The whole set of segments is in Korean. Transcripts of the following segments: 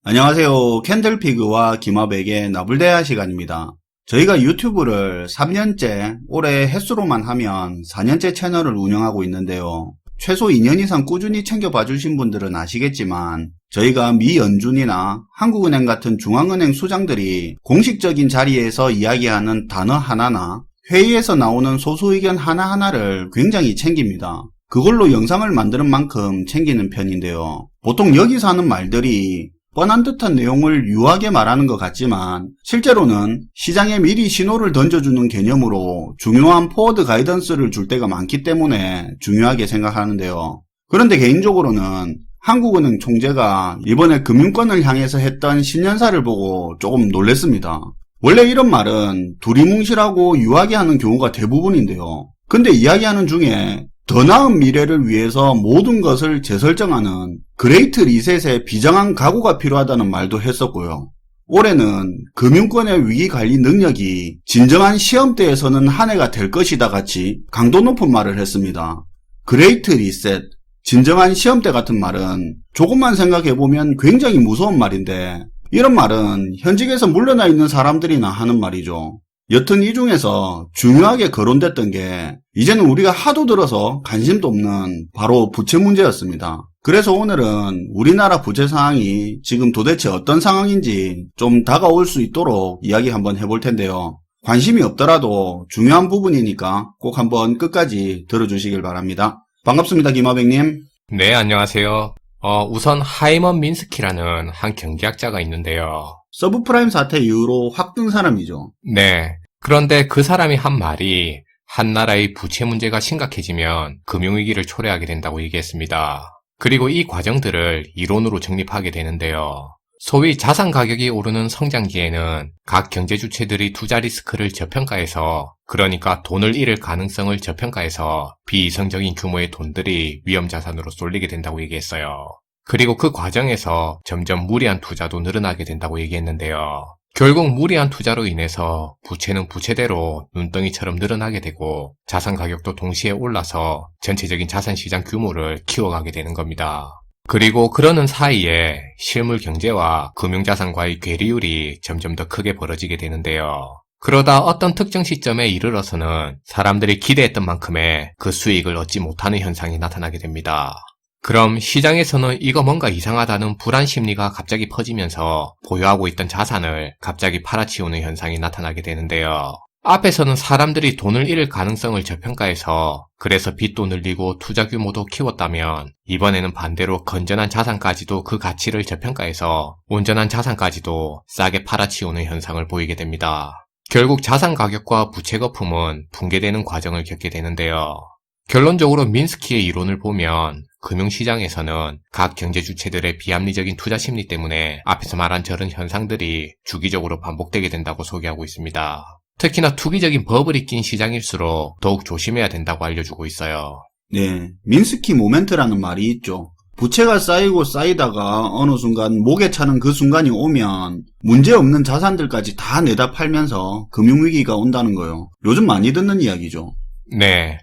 안녕하세요. 캔들피그와 김하백의 나불대화 시간입니다. 저희가 유튜브를 3년째, 올해 횟수로만 하면 4년째 채널을 운영하고 있는데요. 최소 2년 이상 꾸준히 챙겨봐주신 분들은 아시겠지만 저희가 미 연준이나 한국은행 같은 중앙은행 수장들이 공식적인 자리에서 이야기하는 단어 하나나 회의에서 나오는 소수의견 하나하나를 굉장히 챙깁니다. 그걸로 영상을 만드는 만큼 챙기는 편인데요. 보통 여기서 하는 말들이 뻔한 듯한 내용을 유하게 말하는 것 같지만 실제로는 시장에 미리 신호를 던져주는 개념으로 중요한 포워드 가이던스를 줄 때가 많기 때문에 중요하게 생각하는데요. 그런데 개인적으로는 한국은행 총재가 이번에 금융권을 향해서 했던 신년사를 보고 조금 놀랬습니다. 원래 이런 말은 두리뭉실하고 유하게 하는 경우가 대부분인데요. 근데 이야기하는 중에 더 나은 미래를 위해서 모든 것을 재설정하는 그레이트 리셋의 비장한 각오가 필요하다는 말도 했었고요. 올해는 금융권의 위기관리 능력이 진정한 시험대에서는 한 해가 될 것이다 같이 강도 높은 말을 했습니다. 그레이트 리셋, 진정한 시험대 같은 말은 조금만 생각해보면 굉장히 무서운 말인데 이런 말은 현직에서 물러나 있는 사람들이나 하는 말이죠. 여튼 이 중에서 중요하게 거론됐던 게 이제는 우리가 하도 들어서 관심도 없는 바로 부채 문제였습니다. 그래서 오늘은 우리나라 부채 상황이 지금 도대체 어떤 상황인지 좀 다가올 수 있도록 이야기 한번 해볼 텐데요. 관심이 없더라도 중요한 부분이니까 꼭 한번 끝까지 들어주시길 바랍니다. 반갑습니다, 김하백님. 네, 안녕하세요. 우선 하이먼 민스키라는 한 경제학자가 있는데요. 서브프라임 사태 이후로 확 뜬 사람이죠. 네. 그런데 그 사람이 한 말이 한 나라의 부채 문제가 심각해지면 금융위기를 초래하게 된다고 얘기했습니다. 그리고 이 과정들을 이론으로 정립하게 되는데요. 소위 자산 가격이 오르는 성장기에는 각 경제 주체들이 투자 리스크를 저평가해서, 그러니까 돈을 잃을 가능성을 저평가해서 비이성적인 규모의 돈들이 위험자산으로 쏠리게 된다고 얘기했어요. 그리고 그 과정에서 점점 무리한 투자도 늘어나게 된다고 얘기했는데요. 결국 무리한 투자로 인해서 부채는 부채대로 눈덩이처럼 늘어나게 되고 자산 가격도 동시에 올라서 전체적인 자산 시장 규모를 키워가게 되는 겁니다. 그리고 그러는 사이에 실물 경제와 금융자산과의 괴리율이 점점 더 크게 벌어지게 되는데요. 그러다 어떤 특정 시점에 이르러서는 사람들이 기대했던 만큼의 그 수익을 얻지 못하는 현상이 나타나게 됩니다. 그럼 시장에서는 이거 뭔가 이상하다는 불안 심리가 갑자기 퍼지면서 보유하고 있던 자산을 갑자기 팔아치우는 현상이 나타나게 되는데요. 앞에서는 사람들이 돈을 잃을 가능성을 저평가해서 그래서 빚도 늘리고 투자 규모도 키웠다면 이번에는 반대로 건전한 자산까지도 그 가치를 저평가해서 온전한 자산까지도 싸게 팔아치우는 현상을 보이게 됩니다. 결국 자산 가격과 부채 거품은 붕괴되는 과정을 겪게 되는데요. 결론적으로 민스키의 이론을 보면 금융시장에서는 각 경제 주체들의 비합리적인 투자 심리 때문에 앞에서 말한 저런 현상들이 주기적으로 반복되게 된다고 소개하고 있습니다. 특히나 투기적인 버블이 낀 시장일수록 더욱 조심해야 된다고 알려주고 있어요. 네, 민스키 모멘트라는 말이 있죠. 부채가 쌓이고 쌓이다가 어느 순간 목에 차는 그 순간이 오면 문제없는 자산들까지 다 내다 팔면서 금융위기가 온다는 거요. 요즘 많이 듣는 이야기죠. 네.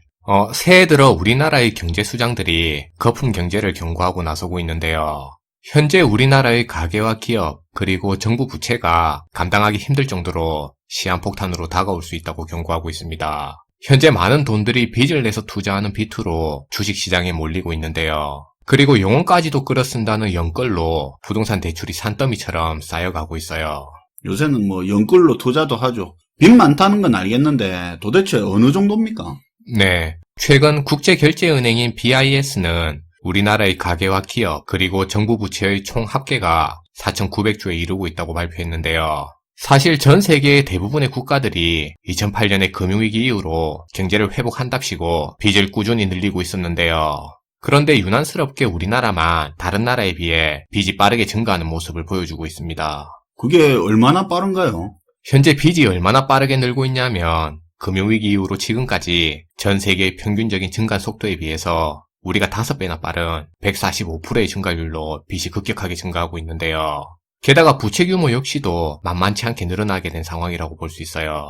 새해 들어 우리나라의 경제 수장들이 거품 경제를 경고하고 나서고 있는데요. 현재 우리나라의 가계와 기업, 그리고 정부 부채가 감당하기 힘들 정도로 시한폭탄으로 다가올 수 있다고 경고하고 있습니다. 현재 많은 돈들이 빚을 내서 투자하는 비투로 주식시장에 몰리고 있는데요. 그리고 영혼까지도 끌어쓴다는 연끌로 부동산 대출이 산더미처럼 쌓여가고 있어요. 요새는 연끌로 투자도 하죠. 빚 많다는 건 알겠는데 도대체 어느 정도입니까? 네. 최근 국제결제은행인 BIS는 우리나라의 가계와 기업, 그리고 정부 부채의 총 합계가 4,900조에 이르고 있다고 발표했는데요. 사실 전 세계의 대부분의 국가들이 2008년의 금융위기 이후로 경제를 회복한답시고 빚을 꾸준히 늘리고 있었는데요. 그런데 유난스럽게 우리나라만 다른 나라에 비해 빚이 빠르게 증가하는 모습을 보여주고 있습니다. 그게 얼마나 빠른가요? 현재 빚이 얼마나 빠르게 늘고 있냐면 금융위기 이후로 지금까지 전 세계의 평균적인 증가 속도에 비해서 우리가 5배나 빠른 145%의 증가율로 빚이 급격하게 증가하고 있는데요. 게다가 부채 규모 역시도 만만치 않게 늘어나게 된 상황이라고 볼 수 있어요.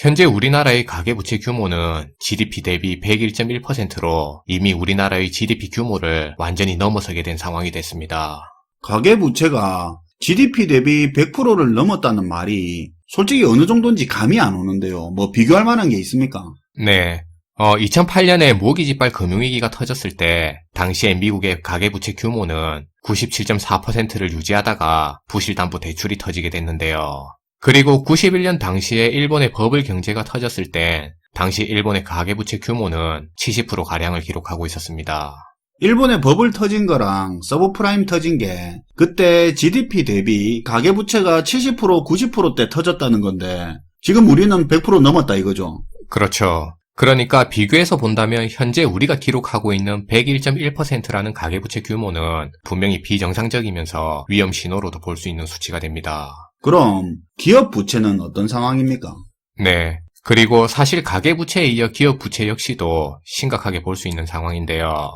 현재 우리나라의 가계부채 규모는 GDP 대비 101.1%로 이미 우리나라의 GDP 규모를 완전히 넘어서게 된 상황이 됐습니다. 가계부채가 GDP 대비 100%를 넘었다는 말이 솔직히 어느 정도인지 감이 안 오는데요. 뭐 비교할 만한 게 있습니까? 네. 2008년에 모기지발 금융위기가 터졌을 때 당시에 미국의 가계부채 규모는 97.4%를 유지하다가 부실담보대출이 터지게 됐는데요. 그리고 91년 당시에 일본의 버블 경제가 터졌을 때 당시 일본의 가계부채 규모는 70%가량을 기록하고 있었습니다. 일본의 버블 터진 거랑 서브프라임 터진 게 그때 GDP 대비 가계부채가 70% 90%대 터졌다는 건데 지금 우리는 100% 넘었다 이거죠. 그렇죠. 그러니까 비교해서 본다면 현재 우리가 기록하고 있는 101.1%라는 가계부채 규모는 분명히 비정상적이면서 위험 신호로도 볼 수 있는 수치가 됩니다. 그럼 기업 부채는 어떤 상황입니까? 네. 그리고 사실 가계부채에 이어 기업 부채 역시도 심각하게 볼 수 있는 상황인데요.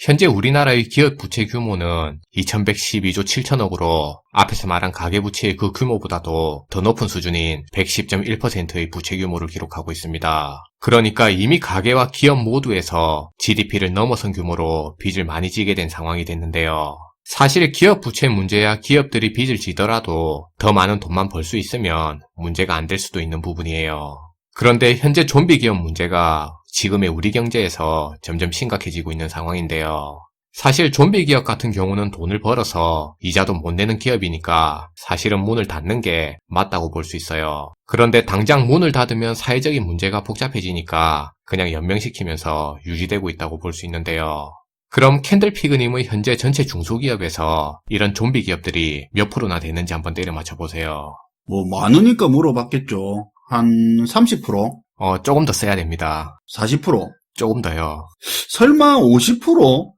현재 우리나라의 기업 부채 규모는 2112조 7천억으로 앞에서 말한 가계부채의 그 규모보다도 더 높은 수준인 110.1%의 부채 규모를 기록하고 있습니다. 그러니까 이미 가계와 기업 모두에서 GDP를 넘어선 규모로 빚을 많이 지게 된 상황이 됐는데요. 사실 기업 부채 문제야 기업들이 빚을 지더라도 더 많은 돈만 벌 수 있으면 문제가 안 될 수도 있는 부분이에요. 그런데 현재 좀비 기업 문제가 지금의 우리 경제에서 점점 심각해지고 있는 상황인데요. 사실 좀비 기업 같은 경우는 돈을 벌어서 이자도 못 내는 기업이니까 사실은 문을 닫는 게 맞다고 볼 수 있어요. 그런데 당장 문을 닫으면 사회적인 문제가 복잡해지니까 그냥 연명시키면서 유지되고 있다고 볼 수 있는데요. 그럼 캔들피그님의 현재 전체 중소기업에서 이런 좀비 기업들이 몇 프로나 되는지 한번 때려 맞춰보세요. 뭐 많으니까 물어봤겠죠. 한 30%? 조금 더 써야 됩니다. 40%? 조금 더요. 설마 50%?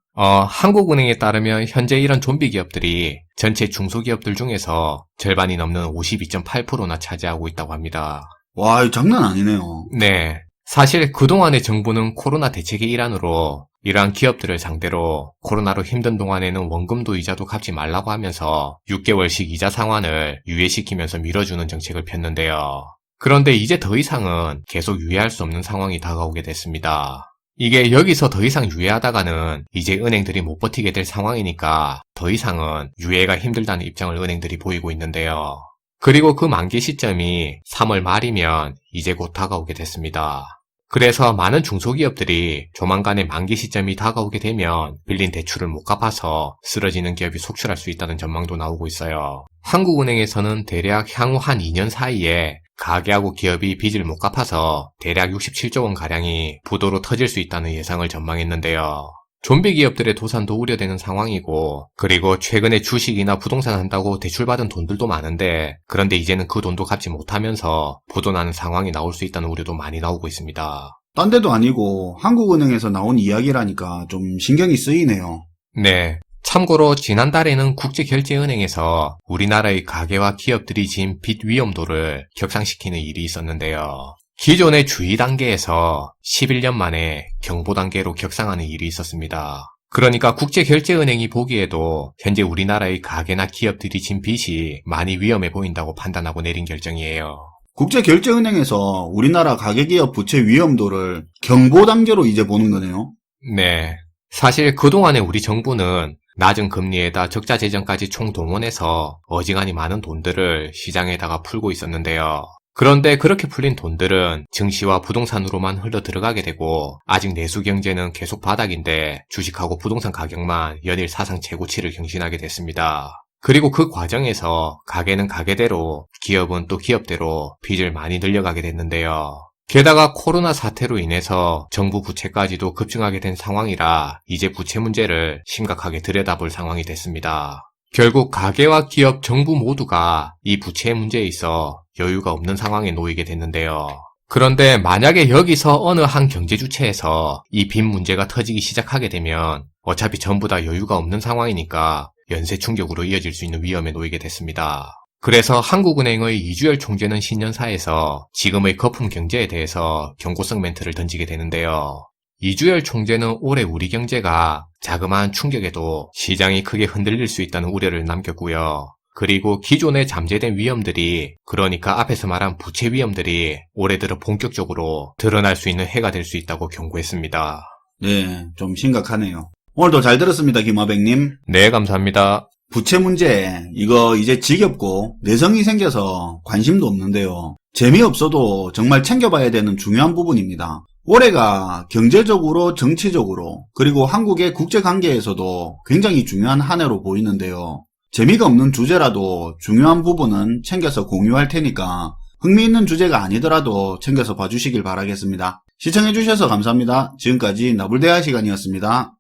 한국은행에 따르면 현재 이런 좀비 기업들이 전체 중소기업들 중에서 절반이 넘는 52.8%나 차지하고 있다고 합니다. 와, 이거 장난 아니네요. 네. 사실 그동안의 정부는 코로나 대책의 일환으로 이러한 기업들을 상대로 코로나로 힘든 동안에는 원금도 이자도 갚지 말라고 하면서 6개월씩 이자 상환을 유예시키면서 밀어주는 정책을 폈는데요. 그런데 이제 더 이상은 계속 유예할 수 없는 상황이 다가오게 됐습니다. 이게 여기서 더 이상 유예하다가는 이제 은행들이 못 버티게 될 상황이니까 더 이상은 유예가 힘들다는 입장을 은행들이 보이고 있는데요. 그리고 그 만기 시점이 3월 말이면 이제 곧 다가오게 됐습니다. 그래서 많은 중소기업들이 조만간에 만기 시점이 다가오게 되면 빌린 대출을 못 갚아서 쓰러지는 기업이 속출할 수 있다는 전망도 나오고 있어요. 한국은행에서는 대략 향후 한 2년 사이에 가계하고 기업이 빚을 못 갚아서 대략 67조 원가량이 부도로 터질 수 있다는 예상을 전망했는데요. 좀비 기업들의 도산도 우려되는 상황이고, 그리고 최근에 주식이나 부동산 한다고 대출받은 돈들도 많은데, 그런데 이제는 그 돈도 갚지 못하면서 부도나는 상황이 나올 수 있다는 우려도 많이 나오고 있습니다. 딴 데도 아니고 한국은행에서 나온 이야기라니까 좀 신경이 쓰이네요. 네. 참고로 지난달에는 국제결제은행에서 우리나라의 가계와 기업들이 진 빚 위험도를 격상시키는 일이 있었는데요. 기존의 주의 단계에서 11년 만에 경보 단계로 격상하는 일이 있었습니다. 그러니까 국제결제은행이 보기에도 현재 우리나라의 가계나 기업들이 진 빚이 많이 위험해 보인다고 판단하고 내린 결정이에요. 국제결제은행에서 우리나라 가계기업 부채 위험도를 경보 단계로 이제 보는 거네요. 네. 사실 그동안에 우리 정부는 낮은 금리에다 적자 재정까지 총동원해서 어지간히 많은 돈들을 시장에다가 풀고 있었는데요. 그런데 그렇게 풀린 돈들은 증시와 부동산으로만 흘러 들어가게 되고 아직 내수 경제는 계속 바닥인데 주식하고 부동산 가격만 연일 사상 최고치를 경신하게 됐습니다. 그리고 그 과정에서 가계는 가계대로 기업은 또 기업대로 빚을 많이 늘려가게 됐는데요. 게다가 코로나 사태로 인해서 정부 부채까지도 급증하게 된 상황이라 이제 부채 문제를 심각하게 들여다볼 상황이 됐습니다. 결국 가계와 기업, 정부 모두가 이 부채 문제에 있어 여유가 없는 상황에 놓이게 됐는데요. 그런데 만약에 여기서 어느 한 경제 주체에서 이 빚 문제가 터지기 시작하게 되면 어차피 전부 다 여유가 없는 상황이니까 연쇄 충격으로 이어질 수 있는 위험에 놓이게 됐습니다. 그래서 한국은행의 이주열 총재는 신년사에서 지금의 거품 경제에 대해서 경고성 멘트를 던지게 되는데요. 이주열 총재는 올해 우리 경제가 자그마한 충격에도 시장이 크게 흔들릴 수 있다는 우려를 남겼고요. 그리고 기존에 잠재된 위험들이, 그러니까 앞에서 말한 부채 위험들이 올해 들어 본격적으로 드러날 수 있는 해가 될 수 있다고 경고했습니다. 네, 좀 심각하네요. 오늘도 잘 들었습니다, 김화백님. 네, 감사합니다. 부채 문제, 이거 이제 지겹고 내성이 생겨서 관심도 없는데요. 재미없어도 정말 챙겨봐야 되는 중요한 부분입니다. 올해가 경제적으로, 정치적으로, 그리고 한국의 국제관계에서도 굉장히 중요한 한 해로 보이는데요. 재미가 없는 주제라도 중요한 부분은 챙겨서 공유할 테니까 흥미있는 주제가 아니더라도 챙겨서 봐주시길 바라겠습니다. 시청해주셔서 감사합니다. 지금까지 나불대화 시간이었습니다.